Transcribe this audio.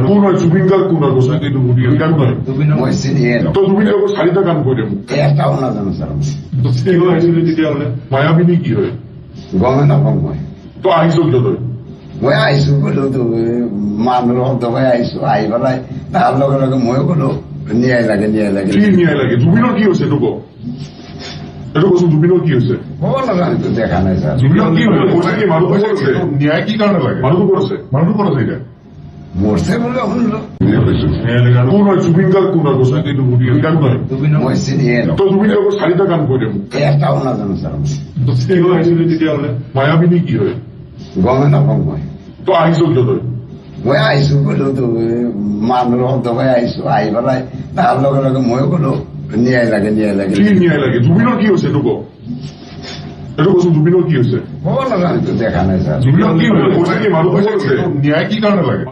কোন হয় জুবিনদার কোন হয় বসে কিন্তু গান নয় তো জুবিন যখন শাড়িটা গান করে একটাও না জানো স্যার মায়াবিনী কি হয় গমে না কম হয় তো আইসল যত মই আইসো গলো তো মানুষ শব্দ হয়ে আইসো আই পেলাই তার লগে লগে ময়ো গলো নিয়াই লাগে কি নিয়ে লাগে জুবিনের কি হয়েছে এটুকু এটুকু বলছো জুবিনের কি হয়েছে খবর লাগা আমি তো দেখা নাই স্যার জুবিনের কি হয়েছে বলছে কি মানুষ করেছে ন্যায় কি কারণে লাগে মানুষ করেছে এটা মরছে বলে শুনলো কোন হয় জুবিনদার কোন হয় বসে কিন্তু গান নয় মই চিনি তো জুবিন যখন শাড়িটা গান করে একটাও না জানো স্যার মায়াবিনী কি হয় গমে না কম হয় তো আইসল যত মই আইসো গলো তো মানুষ শব্দ হয়ে আইসো আই পেলাই তার লগে লগে ময়ো গলো নিয়াই লাগে কি নিয়ে লাগে জুবিনের কি হয়েছে এটুকু এটুকু বলছো জুবিনের কি হয়েছে খবর লাগা আমি তো দেখা নাই স্যার জুবিনের কি হয়েছে বলছে কি মানুষ করেছে ন্যায় কি কারণে লাগে